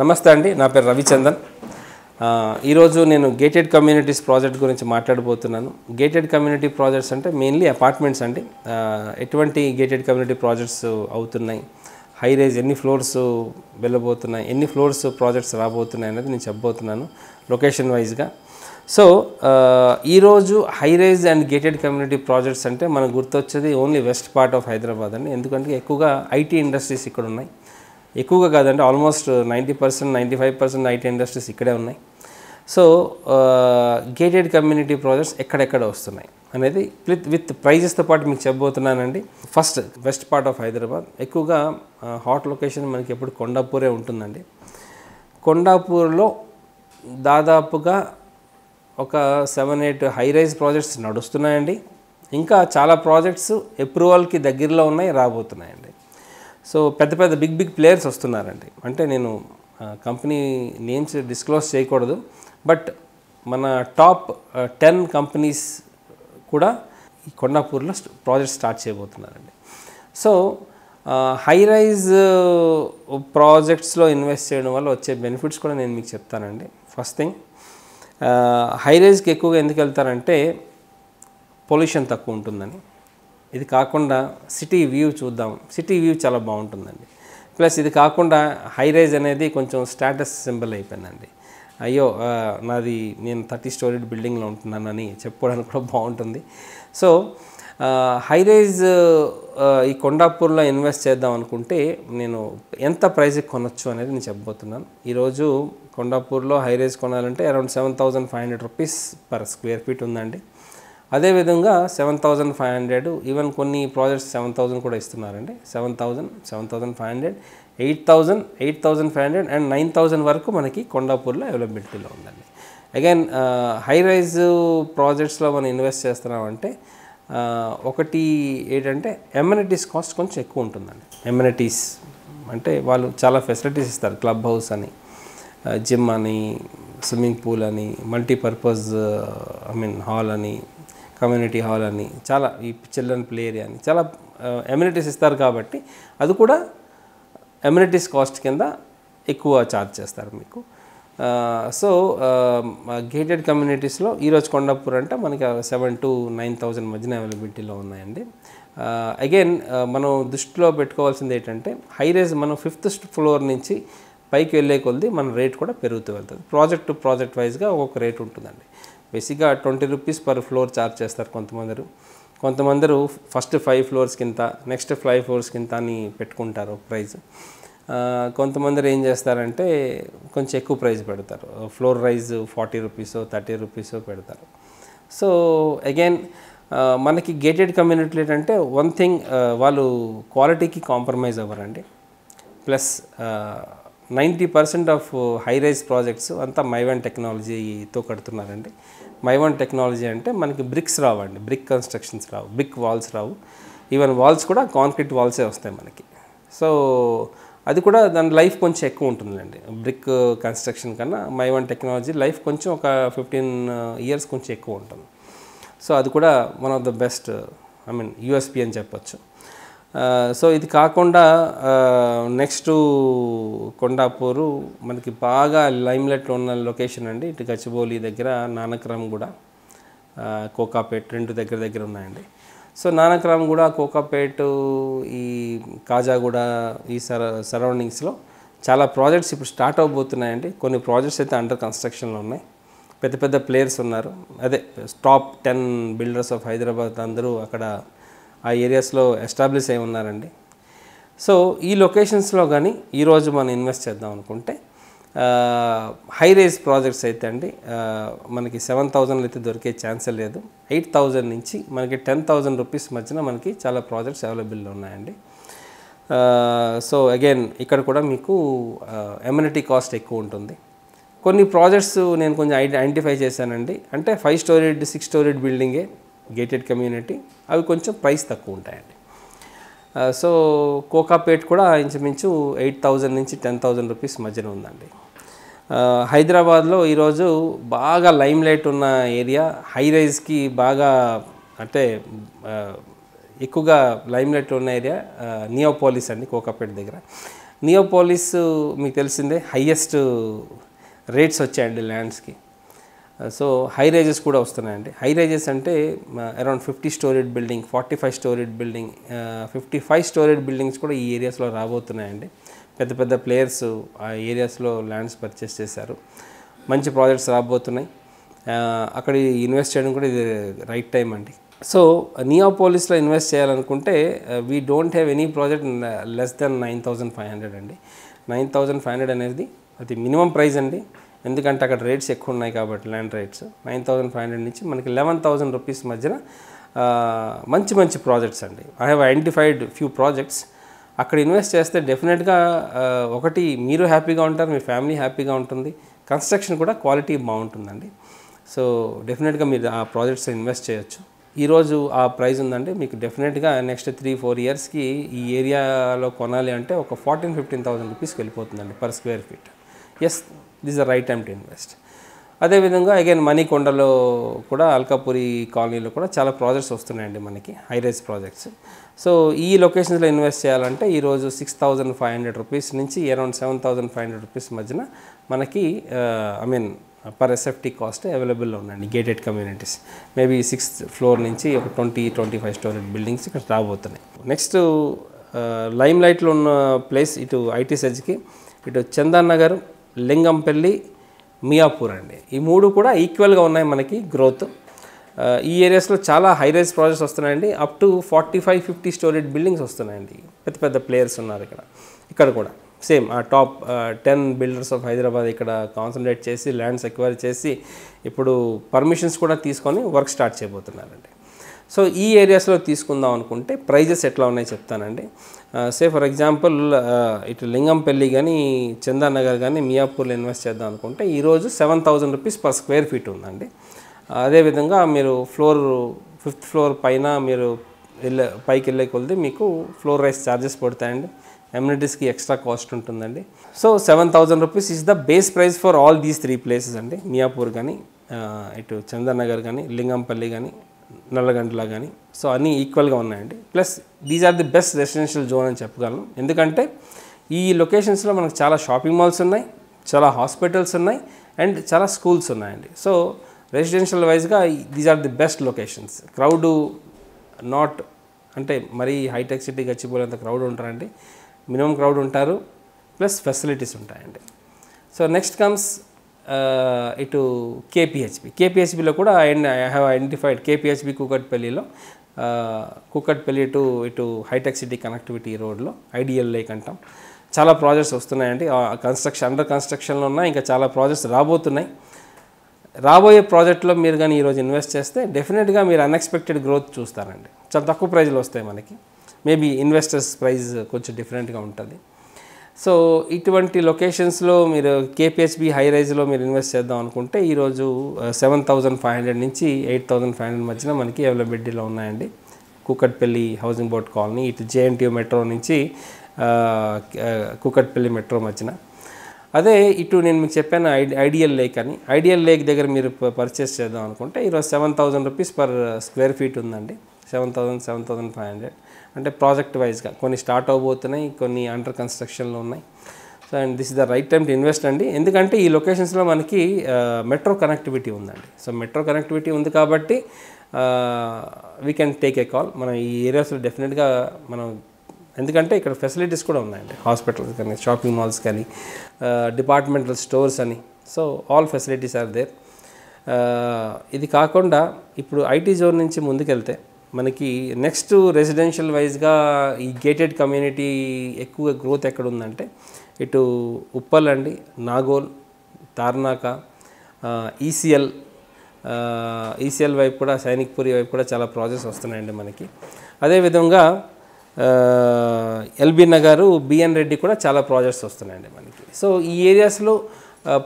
నమస్తే అండి, నా పేరు రవిచందన్. ఈరోజు నేను గేటెడ్ కమ్యూనిటీస్ ప్రాజెక్ట్ గురించి మాట్లాడబోతున్నాను. గేటెడ్ కమ్యూనిటీ ప్రాజెక్ట్స్ అంటే మెయిన్లీ అపార్ట్మెంట్స్ అండి. ఎటువంటి గేటెడ్ కమ్యూనిటీ ప్రాజెక్ట్స్ అవుతున్నాయి, హై రైజ్ ఎన్ని ఫ్లోర్స్ వెళ్ళబోతున్నాయి, ఎన్ని ఫ్లోర్స్ ప్రాజెక్ట్స్ రాబోతున్నాయి అనేది నేను చెప్పబోతున్నాను లొకేషన్ వైజ్గా. సో ఈరోజు high rise and gated community projects అంటే మనకు గుర్తొచ్చేది only west part of Hyderabad అండి. ఎందుకంటే ఎక్కువగా ఐటీ ఇండస్ట్రీస్ ఇక్కడ ఉన్నాయి. ఎక్కువగా కాదండి, ఆల్మోస్ట్ 90%, 95% ఐటీ ఇండస్ట్రీస్ ఇక్కడే ఉన్నాయి. సో గేటెడ్ కమ్యూనిటీ ప్రాజెక్ట్స్ ఎక్కడెక్కడ వస్తున్నాయి అనేది విత్ ప్రైజెస్తో పాటు మీకు చెప్పబోతున్నానండి. First west part of Hyderabad ఎక్కువగా హాట్ లొకేషన్ మనకి ఎప్పుడు కొండాపూరే ఉంటుందండి. కొండాపూర్లో దాదాపుగా ఒక 7-8 హై రైజ్ ప్రాజెక్ట్స్ నడుస్తున్నాయండి. ఇంకా చాలా ప్రాజెక్ట్స్ అప్రూవల్కి దగ్గరలో ఉన్నాయి, రాబోతున్నాయండి. సో పెద్ద పెద్ద బిగ్ ప్లేయర్స్ వస్తున్నారండి. అంటే నేను కంపెనీ నేమ్స్ డిస్క్లోజ్ చేయకూడదు, బట్ మన టాప్ 10 కంపెనీస్ కూడా ఈ కొండాపూర్లో ప్రాజెక్ట్ స్టార్ట్ చేయబోతున్నారండి. సో హై రైజ్ ప్రాజెక్ట్స్లో ఇన్వెస్ట్ చేయడం వల్ల వచ్చే బెనిఫిట్స్ కూడా నేను మీకు చెప్తానండి. ఫస్ట్ థింగ్, హై రైజ్కి ఎక్కువగా ఎందుకు వెళ్తారంటే పొల్యూషన్ తక్కువ ఉంటుందని. ఇది కాకుండా సిటీ వ్యూ చూద్దాం, సిటీ వ్యూ చాలా బాగుంటుందండి. ప్లస్ ఇది కాకుండా హై రైజ్ అనేది కొంచెం స్టేటస్ సింబల్ అయిపోయిందండి. అయ్యో నేను 30 స్టోరీ బిల్డింగ్లో ఉంటున్నానని చెప్పుకోవడానికి కూడా బాగుంటుంది. సో హై రైజ్ ఈ కొండాపూర్లో ఇన్వెస్ట్ చేద్దాం అనుకుంటే నేను ఎంత ప్రైస్కి కొనొచ్చు అనేది నేను చెప్పబోతున్నాను. ఈరోజు కొండాపూర్లో హై రైజ్ కొనాలంటే around 7,500 rupees per square feet ఉందండి. అదేవిధంగా 7,500, ఈవెన్ కొన్ని ప్రాజెక్ట్స్ 7,000 కూడా ఇస్తున్నారండి. 7,000, 7,500, 8,000, 8,500 అండ్ 9,000 వరకు మనకి కొండాపూర్లో అవైలబిలిటీలో ఉందండి. అగైన్ హై రైజ్ ప్రాజెక్ట్స్లో మనం ఇన్వెస్ట్ చేస్తున్నామంటే ఒకటి ఏంటంటే ఎమ్యూనిటీస్ కాస్ట్ కొంచెం ఎక్కువ ఉంటుందండి. ఎమ్యూనిటీస్ అంటే వాళ్ళు చాలా ఫెసిలిటీస్ ఇస్తారు. క్లబ్ హౌస్ అని, జిమ్ అని, స్విమ్మింగ్ పూల్ అని, మల్టీపర్పస్ హాల్ అని, కమ్యూనిటీ హాల్ అని, చాలా ఈ చిల్డ్రన్ ప్లే ఏరియా అని చాలా ఎమ్యూనిటీస్ ఇస్తారు. కాబట్టి అది కూడా ఎమ్యూనిటీస్ కాస్ట్ కింద ఎక్కువ ఛార్జ్ చేస్తారు మీకు. సో గేటెడ్ కమ్యూనిటీస్లో ఈరోజు కొండాపూర్ అంటే మనకి 7,000 to 9,000 మధ్యన అవైలబిలిటీలో ఉన్నాయండి. అగైన్ మనం దృష్టిలో పెట్టుకోవాల్సింది ఏంటంటే హై రైజ్ మనం 5th ఫ్లోర్ నుంచి పైకి వెళ్ళే కొద్ది మన రేట్ కూడా పెరుగుతూ వెళ్తుంది. ప్రాజెక్ట్ వైజ్గా ఒక్కొక్క రేట్ ఉంటుందండి. బేసిక్గా 20 రూపీస్ పర్ ఫ్లోర్ ఛార్జ్ చేస్తారు కొంతమందరు ఫస్ట్ 5 ఫ్లోర్స్ కింద, నెక్స్ట్ 5 ఫ్లోర్స్ కింద అని పెట్టుకుంటారు ప్రైజ్. కొంతమంది ఏం చేస్తారంటే కొంచెం ఎక్కువ ప్రైస్ పెడతారు. ఫ్లోర్ రైజ్ 40 రూపీసో 30 రూపీసో పెడతారు. సో అగైన్ మనకి గేటెడ్ కమ్యూనిటీ ఏంటంటే వన్ థింగ్, వాళ్ళు క్వాలిటీకి కాంప్రమైజ్ అవ్వరండి. Plus 90% of high rise projects అంతా మైవన్ టెక్నాలజీతో కడుతున్నారండి. మైవన్ టెక్నాలజీ అంటే మనకి బ్రిక్స్ రావండి, బ్రిక్ కన్స్ట్రక్షన్స్ రావు, బ్రిక్ వాల్స్ రావు. ఈవెన్ వాల్స్ కూడా కాంక్రీట్ వాల్సే వస్తాయి మనకి. సో అది కూడా దాని లైఫ్ కొంచెం ఎక్కువ ఉంటుందండి. బ్రిక్ కన్స్ట్రక్షన్ కన్నా మైవన్ టెక్నాలజీ లైఫ్ కొంచెం ఒక 15 years కొంచెం ఎక్కువ ఉంటుంది. సో అది కూడా one of the best USP అని చెప్పొచ్చు. సో ఇది కాకుండా నెక్స్ట్ కొండాపూరు మనకి బాగా లైమ్లైట్లో ఉన్న లొకేషన్ అండి. ఇటు గచ్చిబౌలి దగ్గర నానక్రామ్గూడ, కోకాపేట్ 2 దగ్గర ఉన్నాయండి. సో నానక్రామ్గూడ, కోకాపేట్, ఈ కాజాగూడ, ఈ సరౌండింగ్స్లో చాలా ప్రాజెక్ట్స్ ఇప్పుడు స్టార్ట్ అవబోతున్నాయండి. కొన్ని ప్రాజెక్ట్స్ అయితే అండర్ కన్స్ట్రక్షన్లో ఉన్నాయి. పెద్ద ప్లేయర్స్ ఉన్నారు. అదే టాప్ 10 బిల్డర్స్ ఆఫ్ హైదరాబాద్ అందరూ అక్కడ ఆ ఏరియాస్లో ఎస్టాబ్లిష్ అయి ఉన్నారండి. సో ఈ లొకేషన్స్లో కానీ ఈరోజు మనం ఇన్వెస్ట్ చేద్దాం అనుకుంటే హై రైజ్ ప్రాజెక్ట్స్ అయితే అండి మనకి 7,000 అయితే దొరికే ఛాన్సే లేదు. 8,000 నుంచి మనకి 10,000 రూపీస్ మధ్యన మనకి చాలా ప్రాజెక్ట్స్ అవైలబుల్లో ఉన్నాయండి. సో అగైన్ ఇక్కడ కూడా మీకు ఎమ్యూనిటీ కాస్ట్ ఎక్కువ ఉంటుంది. కొన్ని ప్రాజెక్ట్స్ నేను కొంచెం ఐడెంటిఫై చేశానండి. అంటే 5 స్టోరీడ్ 6 స్టోరీడ్ బిల్డింగే గేటెడ్ కమ్యూనిటీ, అవి కొంచెం ప్రైస్ తక్కువ ఉంటాయండి. సో కోకాపేట్ కూడా ఇంచుమించు 8,000 నుంచి 10,000 రూపీస్ మధ్యన ఉందండి. హైదరాబాద్లో ఈరోజు బాగా లైమ్లైట్ ఉన్న ఏరియా, హై రైజ్కి బాగా అంటే ఎక్కువగా లైమ్లైట్ ఉన్న ఏరియా నియోపోలిస్ అండి, కోకాపేట్ దగ్గర. నియోపోలిస్ మీకు తెలిసిందే హైయెస్ట్ రేట్స్ వచ్చాయండి ల్యాండ్స్కి. సో హై రైజెస్ కూడా వస్తున్నాయండి. హై రైజెస్ అంటే around 50 storeyed building, 45 storeyed building, 55 storeyed buildings కూడా ఈ ఏరియాస్లో రాబోతున్నాయండి. పెద్ద పెద్ద ప్లేయర్స్ ఆ ఏరియాస్లో ల్యాండ్స్ పర్చేస్ చేశారు. మంచి ప్రాజెక్ట్స్ రాబోతున్నాయి. అక్కడ ఇన్వెస్ట్ చేయడం కూడా ఇది రైట్ టైం అండి. సో నియోపోలిస్లో ఇన్వెస్ట్ చేయాలనుకుంటే we don't have any project less than 9,500 అండి. 9,500 అనేది అది మినిమం ప్రైస్ అండి. ఎందుకంటే అక్కడ రేట్స్ ఎక్కువ ఉన్నాయి కాబట్టి ల్యాండ్ రేట్స్ 9,500 నుంచి మనకి 11,000 రూపీస్ మధ్యన మంచి మంచి ప్రాజెక్ట్స్ అండి. I have identified few projects. అక్కడ ఇన్వెస్ట్ చేస్తే డెఫినెట్గా ఒకటి మీరు హ్యాపీగా ఉంటారు, మీ ఫ్యామిలీ హ్యాపీగా ఉంటుంది, కన్స్ట్రక్షన్ కూడా క్వాలిటీ బాగుంటుందండి. సో డెఫినెట్గా మీరు ఆ ప్రాజెక్ట్స్ ఇన్వెస్ట్ చేయొచ్చు. ఈరోజు ఆ ప్రైస్ ఉందంటే మీకు డెఫినెట్గా నెక్స్ట్ 3-4 ఇయర్స్కి ఈ ఏరియాలో కొనాలి అంటే ఒక 14,000-15,000 రూపీస్కి వెళ్ళిపోతుందండి per square feet. Yes, this the right time to invest. అదేవిధంగా అగైన్ మణికొండలో కూడా అల్కాపురి కాలనీలో కూడా చాలా ప్రాజెక్ట్స్ వస్తున్నాయండి మనకి, హై రైజ్ ప్రాజెక్ట్స్. సో ఈ లొకేషన్స్లో ఇన్వెస్ట్ చేయాలంటే ఈరోజు 6,500 రూపీస్ నుంచి అరౌండ్ 7,500 రూపీస్ మధ్యన మనకి పర్ ఎస్ఎఫ్టీ కాస్ట్ అవైలబుల్లో ఉందండి gated communities. Maybe 6th floor నుంచి ఒక 20-25 స్టోరేజ్ బిల్డింగ్స్ ఇక్కడ రాబోతున్నాయి. నెక్స్ట్ లైమ్ లైట్లో ఉన్న ప్లేస్ ఇటు ఐటీ సెజ్కి, ఇటు చందన్ నగర్, లింగంపల్లి, మియాపూర్ అండి. ఈ మూడు కూడా ఈక్వల్గా ఉన్నాయి మనకి గ్రోత్. ఈ ఏరియాస్లో చాలా హై రైజ్ ప్రాజెక్ట్స్ వస్తున్నాయండి. అప్ టు 45-50 స్టోరేజ్ బిల్డింగ్స్ వస్తున్నాయండి. పెద్ద పెద్ద ప్లేయర్స్ ఉన్నారు ఇక్కడ కూడా సేమ్ ఆ టాప్ 10 బిల్డర్స్ ఆఫ్ హైదరాబాద్ ఇక్కడ కాన్సన్ట్రేట్ చేసి ల్యాండ్స్ ఎక్వైర్ చేసి ఇప్పుడు పర్మిషన్స్ కూడా తీసుకొని వర్క్ స్టార్ట్ చేయబోతున్నారండి. సో ఈ ఏరియాస్లో తీసుకుందాం అనుకుంటే ప్రైజెస్ ఎట్లా ఉన్నాయో చెప్తానండి. ఫర్ ఎగ్జాంపుల్ ఇటు లింగంపల్లి కానీ, చందన్ నగర్ కానీ, మియాపూర్లో ఇన్వెస్ట్ చేద్దాం అనుకుంటే ఈరోజు 7,000 రూపీస్ పర్ స్క్వేర్ ఫీట్ ఉందండి. అదేవిధంగా మీరు 5th ఫ్లోర్ పైన మీరు పైకి వెళ్ళే కొద్ది మీకు ఫ్లోర్ రైస్ ఛార్జెస్ పడతాయండి. ఎమ్యూనిటీస్కి ఎక్స్ట్రా కాస్ట్ ఉంటుందండి. So 7,000 rupees is the base price for all these 3 places అండి. మియాపూర్ కానీ, ఇటు చందన్ నగర్ కానీ, లింగంపల్లి కానీ, నల్లగండ్ల కానీ. సో అన్నీ ఈక్వల్గా ఉన్నాయండి. Plus these are the best residential zone అని చెప్పగలను. ఎందుకంటే ఈ లొకేషన్స్లో మనకు చాలా షాపింగ్ మాల్స్ ఉన్నాయి, చాలా హాస్పిటల్స్ ఉన్నాయి, అండ్ చాలా స్కూల్స్ ఉన్నాయండి. సో రెసిడెన్షియల్ వైజ్గా these are the best locations. Crowd not అంటే మరీ హైటెక్ సిటీ గచ్చిపోలేంత క్రౌడ్ ఉంటారండి. మినిమం క్రౌడ్ ఉంటారు, ప్లస్ ఫెసిలిటీస్ ఉంటాయండి. సో నెక్స్ట్ కమ్స్ ఇటు కేపీహెచ్బిలో కూడా ఐ హ్యావ్ ఐడెంటిఫైడ్ కేపీహెచ్బి కూకట్పల్లిలో, కూకట్పల్లి ఇటు హైటెక్ సిటీ కనెక్టివిటీ రోడ్లో ఐడియల్ లేక్ అంటాం. చాలా ప్రాజెక్ట్స్ వస్తున్నాయండి. అండర్ కన్స్ట్రక్షన్లో ఉన్నాయి, ఇంకా చాలా ప్రాజెక్ట్స్ రాబోతున్నాయి. రాబోయే ప్రాజెక్ట్లో మీరు కానీ ఈరోజు ఇన్వెస్ట్ చేస్తే డెఫినెట్గా మీరు అన్ఎక్స్పెక్టెడ్ గ్రోత్ చూస్తారండి. చాలా తక్కువ ప్రైజ్లో వస్తాయి మనకి. మేబీ ఇన్వెస్టర్స్ ప్రైస్ కొంచెం డిఫరెంట్గా ఉంటుంది. సో ఇటువంటి లొకేషన్స్లో మీరు కేపీహెచ్బి హై రైజ్లో మీరు ఇన్వెస్ట్ చేద్దాం అనుకుంటే ఈరోజు 7,500 నుంచి 8,500 మధ్యన మనకి అవైలబిలిటీలో ఉన్నాయండి. కూకట్పల్లి హౌసింగ్ బోర్డ్ కాలనీ, ఇటు జేఎన్టీయూ మెట్రో నుంచి కూకట్పల్లి మెట్రో మధ్యన. అదే ఇటు నేను మీకు చెప్పాను ఐడియల్ లేక్ అని. ఐడియల్ లేక్ దగ్గర మీరు పర్చేస్ చేద్దాం అనుకుంటే ఈరోజు 7,000 రూపీస్ పర్ స్క్వేర్ ఫీట్ ఉందండి. 7,500 అంటే ప్రాజెక్ట్ వైజ్గా కొన్ని స్టార్ట్ అవబోతున్నాయి, కొన్ని అండర్ కన్స్ట్రక్షన్లో ఉన్నాయి. So and this is the right time to invest అండి. ఎందుకంటే ఈ లొకేషన్స్లో మనకి మెట్రో కనెక్టివిటీ ఉందండి. సో మెట్రో కనెక్టివిటీ ఉంది కాబట్టి we can take a call. మనం ఈ ఏరియాస్లో డెఫినెట్గా మనం, ఎందుకంటే ఇక్కడ ఫెసిలిటీస్ కూడా ఉన్నాయండి, హాస్పిటల్స్ కానీ, షాపింగ్ మాల్స్ కానీ, డిపార్ట్మెంటల్ స్టోర్స్ అని. So all facilities are there. ఇది కాకుండా ఇప్పుడు ఐటీ జోన్ నుంచి ముందుకెళ్తే మనకి నెక్స్ట్ రెసిడెన్షియల్ వైజ్గా ఈ గేటెడ్ కమ్యూనిటీ ఎక్కువ గ్రోత్ ఎక్కడ ఉందంటే ఇటు ఉప్పల్ అండి, నాగోల్, తార్నాక, ఈసీఎల్ వైపు కూడా, సైనిక్పురి వైపు కూడా చాలా ప్రాజెక్ట్స్ వస్తున్నాయండి మనకి. అదేవిధంగా ఎల్బీ నగరు, బిఎన్ రెడ్డి కూడా చాలా ప్రాజెక్ట్స్ వస్తున్నాయండి మనకి. సో ఈ ఏరియాస్లో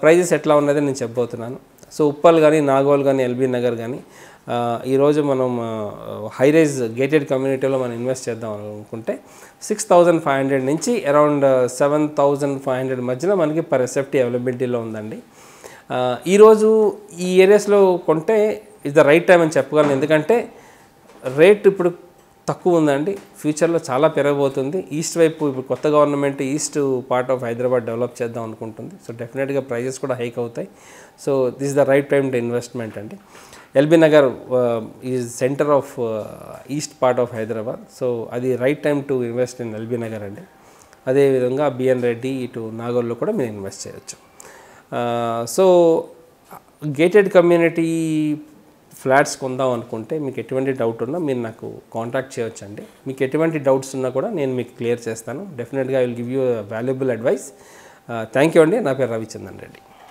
ప్రైజెస్ ఎట్లా ఉన్నది నేను చెప్పబోతున్నాను. సో ఉప్పల్ కానీ, నాగోల్ కానీ, ఎల్బీ నగర్ కానీ ఈరోజు మనం హై రైజ్ గేటెడ్ కమ్యూనిటీలో మనం ఇన్వెస్ట్ చేద్దాం అనుకుంటే 6,500 నుంచి అరౌండ్ 7,500 మధ్యన మనకి పర్ ఎస్ఎఫ్టీ అవైలబిలిటీలో ఉందండి. ఈరోజు ఈ ఏరియాస్లో కొంటే ఇస్ ద రైట్ టైం అని చెప్పగలను. ఎందుకంటే రేట్ ఇప్పుడు తక్కువ ఉందండి. ఫ్యూచర్లో చాలా పెరగబోతుంది. ఈస్ట్ వైపు ఇప్పుడు కొత్త government east part of Hyderabad develop చేద్దాం అనుకుంటుంది. సో డెఫినెట్గా ప్రైజెస్ కూడా హైక్ అవుతాయి. So this the right time to investment అండి. LB Nagar is centre of east part of Hyderabad. So అది right time to invest in LB Nagar అండి. అదేవిధంగా బిఎన్ రెడ్డి ఇటు నాగోల్లో కూడా మీరు ఇన్వెస్ట్ చేయొచ్చు. సో గేటెడ్ కమ్యూనిటీ ఫ్లాట్స్ కొందాం అనుకుంటే మీకు ఎటువంటి డౌట్ ఉన్నా మీరు నాకు కాంటాక్ట్ చేయొచ్చండి. మీకు ఎటువంటి డౌట్స్ ఉన్నా కూడా నేను మీకు క్లియర్ చేస్తాను. డెఫినెట్గా I will give you valuable advice. Thank you అండి. నా పేరు రవిచంద్రన్ రెడ్డి.